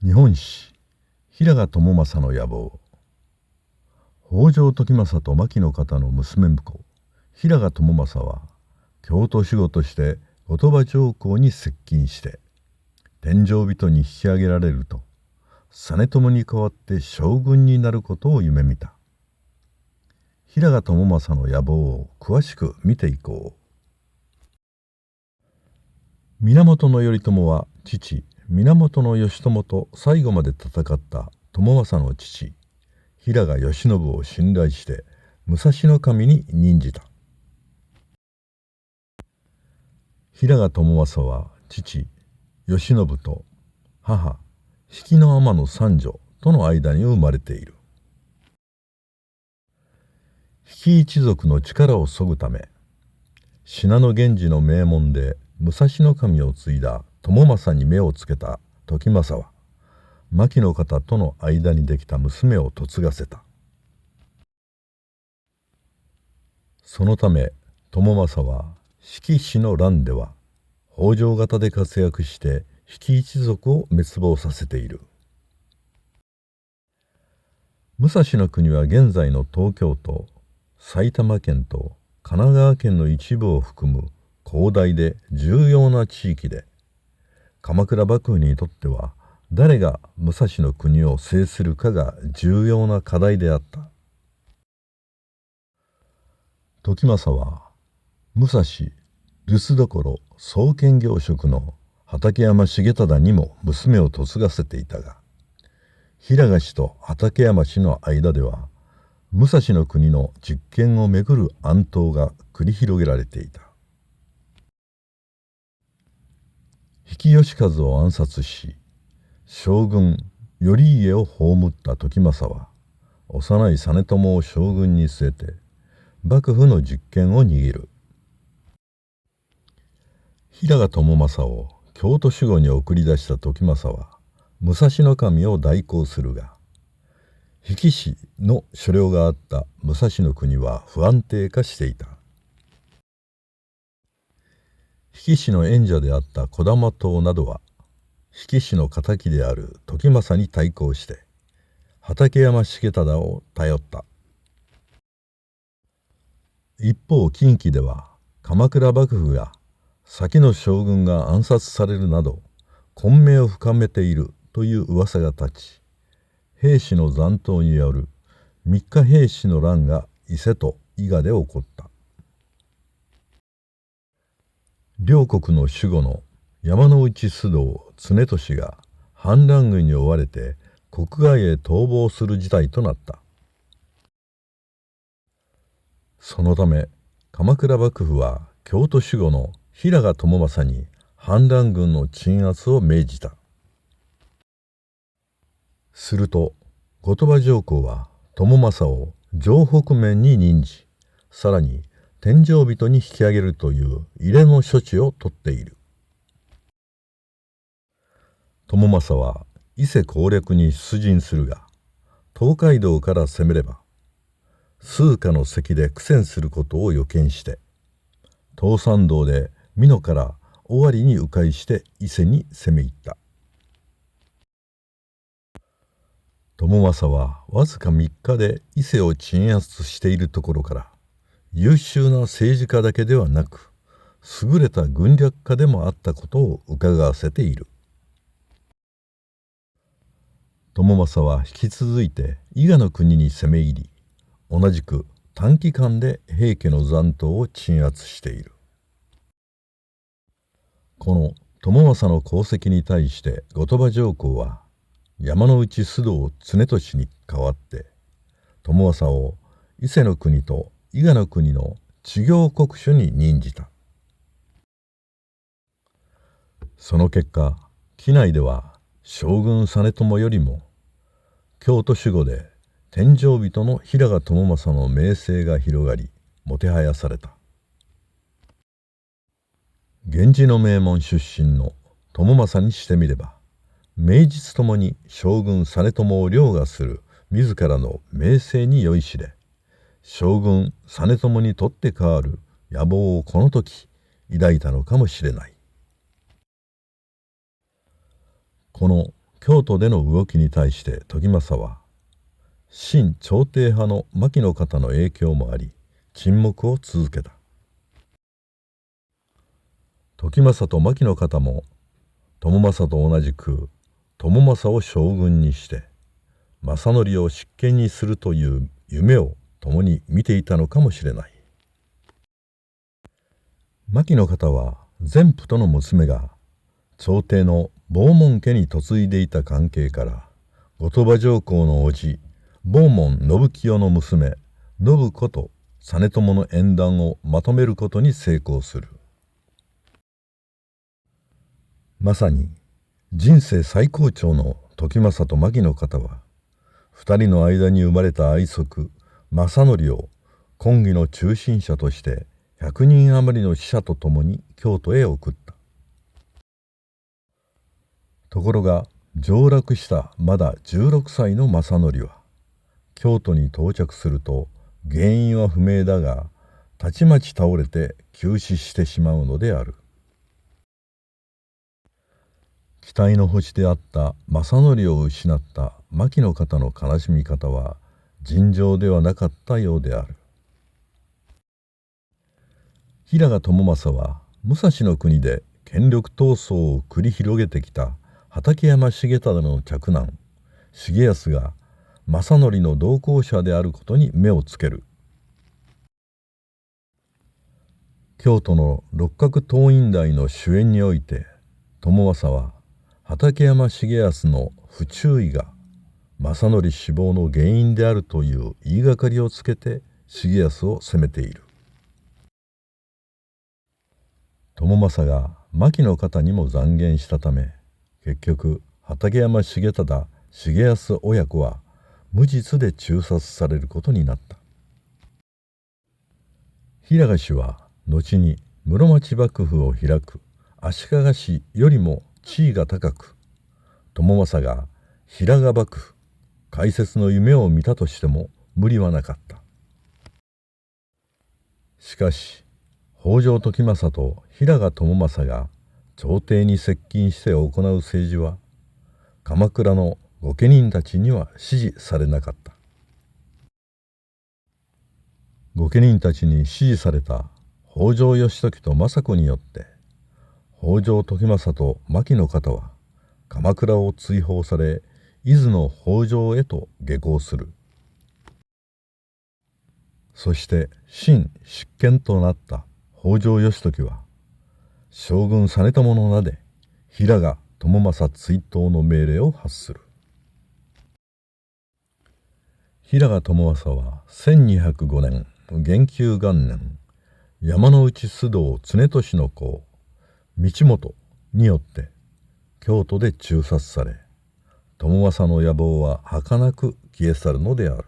日本史平賀朝雅の野望。北条時政と牧の方の娘婿平賀朝雅は京都守護として後鳥羽上皇に接近して天上人に引き上げられると実朝に代わって将軍になることを夢見た。平賀朝雅の野望を詳しく見ていこう。源頼朝は父源義朝と最後まで戦った朝雅の父平賀慶喜を信頼して武蔵守に任じた。平賀朝雅は父慶喜と母比企尼の三女との間に生まれている。比企一族の力を削ぐため信濃源氏の名門で武蔵守を継いだ朝雅に目をつけた時政は牧の方との間にできた娘を嫁がせた。そのため朝雅は比企氏の乱では北条方で活躍して比企一族を滅亡させている。武蔵国は現在の東京都埼玉県と神奈川県の一部を含む広大で重要な地域で鎌倉幕府にとっては誰が武蔵国を制するかが重要な課題であった。時政は武蔵留守所宗建業職の畠山重忠にも娘を嫁がせていたが平賀氏と畠山氏の間では武蔵国の実権をめぐる暗闘が繰り広げられていた。比企能員を暗殺し将軍頼家を葬った時政は幼い実朝を将軍に据えて幕府の実権を握る。平賀朝雅を京都守護に送り出した時政は武蔵守を代行するが比企氏の所領があった武蔵国は不安定化していた。比企氏の縁者であった児玉党などは比企氏の敵である時政に対抗して畠山重忠を頼った。一方近畿では鎌倉幕府が先の将軍が暗殺されるなど混迷を深めているという噂が立ち平氏の残党による三日平氏の乱が伊勢と伊賀で起こった。両国の守護の山内須藤常俊が反乱軍に追われて国外へ逃亡する事態となった。そのため鎌倉幕府は京都守護の平賀朝雅に反乱軍の鎮圧を命じた。すると後鳥羽上皇は朝雅を城北面に任じさらに天上人に引き上げるという異例の処置をとっている。朝雅は伊勢攻略に出陣するが東海道から攻めれば数かの関で苦戦することを予見して東山道で美濃から尾張に迂回して伊勢に攻め入った。朝雅はわずか3日で伊勢を鎮圧しているところから優秀な政治家だけではなく優れた軍略家でもあったことを伺わせている。朝雅は引き続いて伊賀の国に攻め入り同じく短期間で平家の残党を鎮圧している。この朝雅の功績に対して後鳥羽上皇は山内須藤常俊に代わって朝雅を伊勢の国と伊賀の国の知行国主に任じた。その結果畿内では将軍実朝よりも京都守護で天上人の平賀朝雅の名声が広がりもてはやされた。源氏の名門出身の朝雅にしてみれば名実ともに将軍実朝を凌駕する自らの名声に酔いしれ将軍実朝にとって代わる野望をこの時抱いたのかもしれない。この京都での動きに対して時政は新朝廷派の牧の方の影響もあり沈黙を続けた。時政と牧の方も友政と同じく友政を将軍にして正則を執権にするという夢を共に見ていたのかもしれない。牧の方は前夫との娘が朝廷の坊門家に嫁いでいた関係から後鳥羽上皇の叔父坊門信清の娘信子と実朝の縁談をまとめることに成功する。まさに人生最高潮の時政と牧の方は二人の間に生まれた愛息正則を婚儀の中心者として100人余りの死者と共に京都へ送った。ところが上洛したまだ16歳の正則は京都に到着すると原因は不明だがたちまち倒れて急死してしまうのである。期待の星であった正則を失った牧の方の悲しみ方は尋常ではなかったようである。平賀朝雅は武蔵の国で権力闘争を繰り広げてきた畠山重忠の嫡男重保が正則の同行者であることに目をつける。京都の六角東院台の主演において朝雅は畠山重保の不注意が正則死亡の原因であるという言いがかりをつけて重保を責めている。朝雅が牧の方にも讒言したため結局畠山重忠重保親子は無実で誅殺されることになった。平賀氏は後に室町幕府を開く足利氏よりも地位が高く朝雅が平賀幕府開設の夢を見たとしても無理はなかった。しかし北条時政と平賀朝雅が朝廷に接近して行う政治は鎌倉の御家人たちには支持されなかった。御家人たちに支持された北条義時と政子によって北条時政と牧の方は鎌倉を追放され伊豆の北条へと下校する。そして新執権となった北条義時は将軍実朝の名で平賀朝雅追討の命令を発する。平賀朝雅は1205年元久元年山内須藤常俊の子道元によって京都で誅殺され朝雅の野望は儚く消え去るのである。